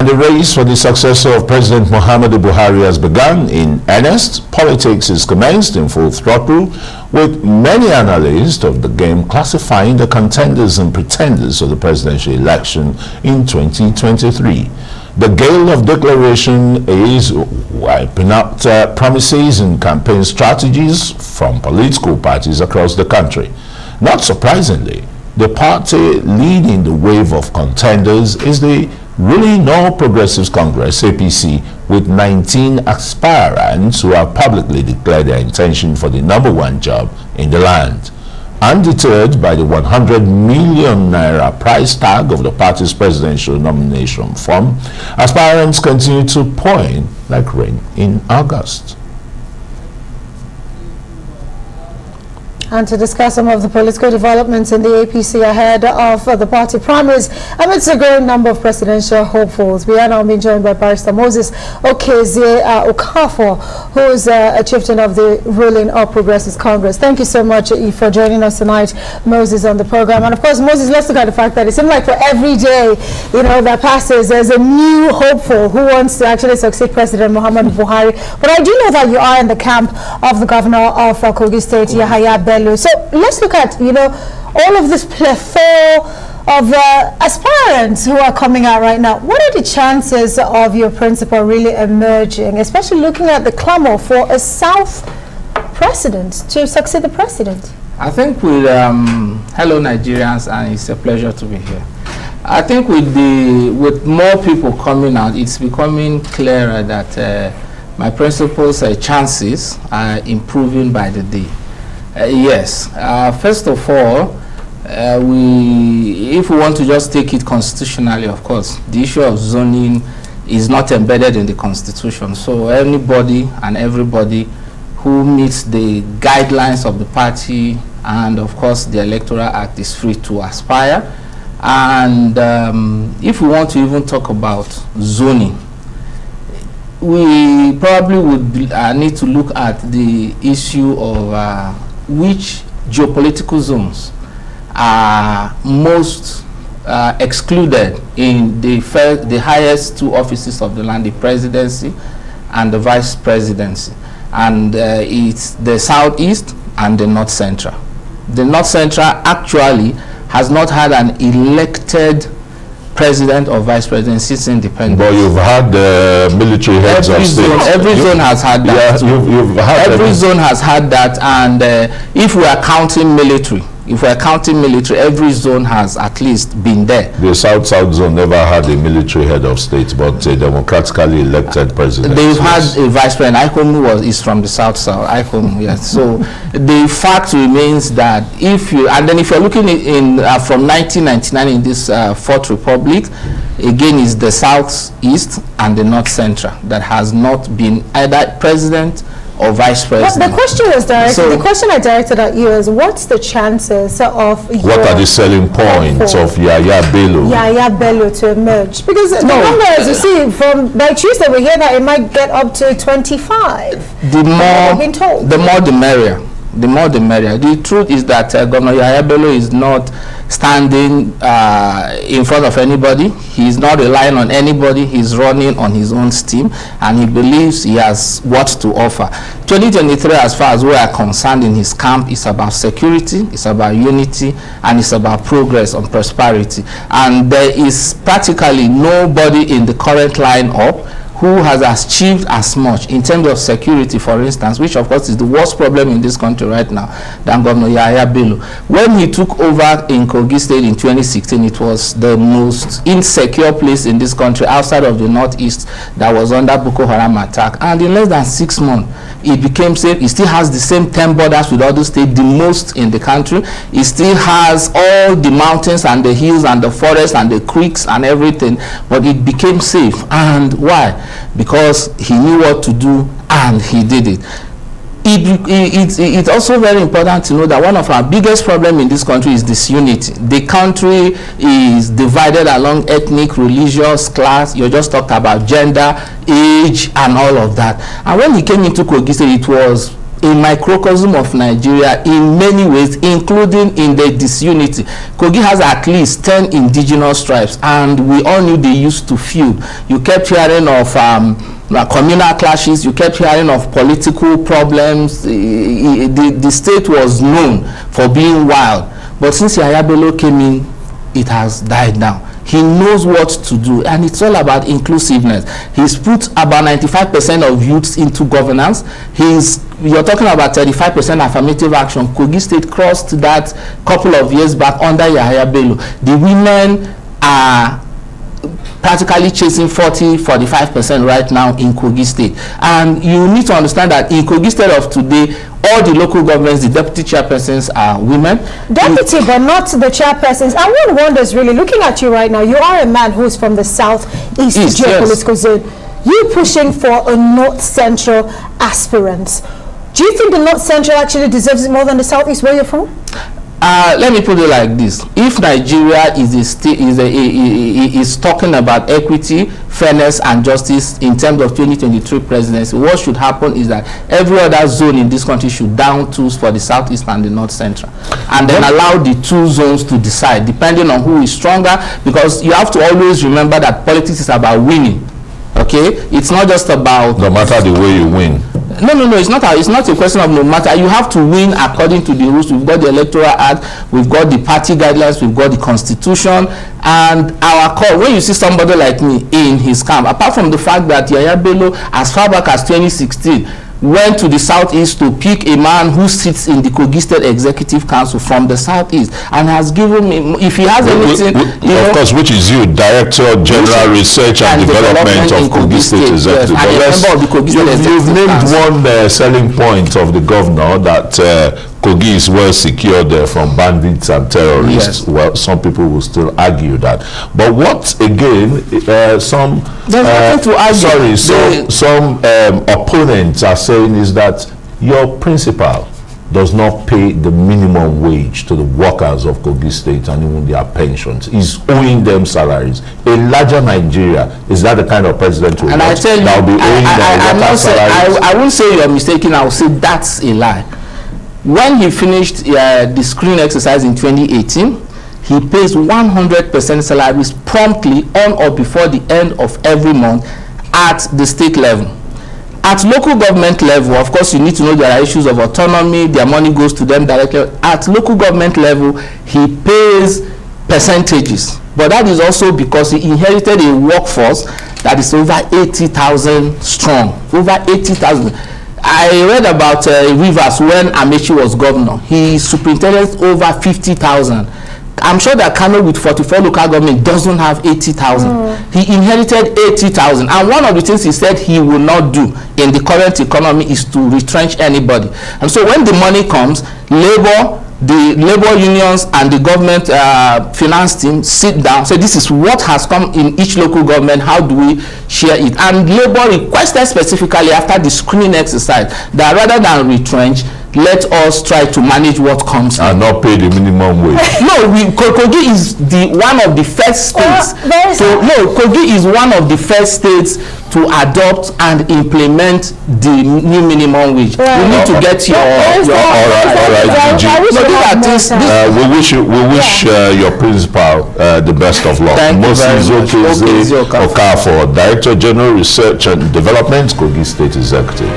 The race for the successor of President Muhammadu Buhari has begun in earnest. Politics is commenced in full throttle, with many analysts of the game classifying the contenders and pretenders of the presidential election in 2023. The gale of declaration is wiping out promises and campaign strategies from political parties across the country. Not surprisingly, the party leading the wave of contenders is the ruling All Progressives Congress, APC, with 19 aspirants who have publicly declared their intention for the #1 job in the land. Undeterred by the 100 million naira price tag of the party's presidential nomination form, aspirants continue to pour in like rain in August. And to discuss some of the political developments in the APC ahead of the party primaries amidst a growing number of presidential hopefuls, we are now being joined by Barrister Moses Okezie who is a chieftain of the ruling All Progressives Congress. Thank you so much for joining us tonight, Moses, on the program. And of course, Moses, let's look at the fact that it seems like for every day, that passes, there's a new hopeful who wants to actually succeed President Muhammadu Buhari. But I do know that you are in the camp of the governor of Kogi State, Yahaya Bello. So let's look at, all of this plethora of aspirants who are coming out right now. What are the chances of your principal really emerging, especially looking at the clamor for a South president to succeed the president? I think with, hello Nigerians, and it's a pleasure to be here. I think with more people coming out, it's becoming clearer that my principal's chances are improving by the day. Yes. First of all, if we want to just take it constitutionally, of course, the issue of zoning is not embedded in the Constitution. So anybody and everybody who meets the guidelines of the party and, of course, the Electoral Act is free to aspire. And if we want to even talk about zoning, we probably would need to look at the issue of which geopolitical zones are most excluded in the highest two offices of the land, the presidency and the vice presidency. And it's the southeast and the north central. The north central actually has not had an elected president or vice president since independence. But you've had the military heads of state. Every zone has had that. Yeah, every zone has had that, and if we are counting military, every zone has at least been there. The South zone never had a military head of state, but a democratically elected president. They've had a vice president. Ikomu is from the South. Ikomu, yes. So the fact remains that if you're looking in from 1999 in this Fourth Republic, again is the Southeast and the North Central that has not been either president or vice president. Well, the question was directed. The question I directed at you is, what's the chances of what are the selling points of Yahaya Bello to emerge? Because the numbers, you see, from by Tuesday we hear that it might get up to 25. The more the merrier. The more the merrier. The truth is that Governor Yahaya Bello is not standing in front of anybody. He's not relying on anybody. He's running on his own steam, and he believes he has what to offer. 2023, as far as we are concerned in his camp, is about security, it's about unity, and it's about progress and prosperity. And there is practically nobody in the current line-up who has achieved as much in terms of security, for instance, which of course is the worst problem in this country right now, than Governor Yahaya Bello. When he took over in Kogi State in 2016, it was the most insecure place in this country outside of the northeast that was under Boko Haram attack. And in less than 6 months, it became safe. It still has the same 10 borders with other states, the most in the country. It still has all the mountains and the hills and the forests and the creeks and everything, but it became safe. And why? Because he knew what to do and he did it. It's also very important to know that one of our biggest problems in this country is disunity. The country is divided along ethnic, religious, class. You just talked about gender, age, and all of that. And when he came into Kogi State, it was a microcosm of Nigeria in many ways, including in the disunity. Kogi has at least 10 indigenous tribes, and we all knew they used to feud. You kept hearing of communal clashes, you kept hearing of political problems. The state was known for being wild. But since Yahaya Bello came in, it has died down. He knows what to do, and it's all about inclusiveness. He's put about 95% of youths into governance. You're talking about 35% affirmative action. Kogi State crossed that couple of years back under Yahaya Bello. The women are practically chasing 40-45% right now in Kogi State. And you need to understand that in Kogi State of today, all the local governments, the deputy chairpersons are women. Deputy, but not the chairpersons. And one wonders, really, looking at you right now, you are a man who is from the southeast geopolitical zone. You pushing for a north central aspirant. Do you think the north central actually deserves it more than the southeast where you're from? Let me put it like this: if Nigeria is talking about equity, fairness, and justice in terms of 2023 presidency, what should happen is that every other zone in this country should down tools for the southeast and the north central, and then allow the two zones to decide depending on who is stronger. Because you have to always remember that politics is about winning. Okay, it's not just about no matter the way you win. No, it's not a question of no matter. You have to win according to the rules. We've got the Electoral Act, we've got the party guidelines, we've got the Constitution, and our call. When you see somebody like me in his camp, apart from the fact that Yahaya Bello, as far back as 2016, went to the southeast to pick a man who sits in the Kogi State Executive Council from the southeast, and has given me, if he has anything, of course, which is you, Director General Research and Development of Kogi State Executive. Yes, you've named one selling point of the governor, that Kogi is well secured from bandits and terrorists. Yes. Well, some people will still argue that. But what again? Some there's nothing to argue. Some opponents are saying is that your principal does not pay the minimum wage to the workers of Kogi State and even their pensions. He's owing them salaries. A larger Nigeria, is that the kind of president we want? And I tell you, that will be owing salaries? I won't say you're mistaken. I will say that's a lie. When he finished the screening exercise in 2018, he pays 100% salaries promptly on or before the end of every month at the state level. At local government level, of course, you need to know there are issues of autonomy. Their money goes to them directly. At local government level, he pays percentages. But that is also because he inherited a workforce that is over 80,000 strong. Over 80,000. I read about Rivers when Amechi was governor. He superintended over 50,000. I'm sure that Kano with 44 local government doesn't have 80,000. He inherited 80,000. And one of the things he said he will not do in the current economy is to retrench anybody. And so when the money comes, the labor unions and the government finance team sit down, say this is what has come in each local government, how do we share it? And labor requested specifically after the screening exercise that rather than retrench, let us try to manage what comes and not pay the minimum wage. No, Kogi is one of the first states. Kogi is one of the first states to adopt and implement the new minimum wage. You need to get your all right, we wish your principal the best of luck. Moses Okezie, Director General Research and Development, Kogi State Executive.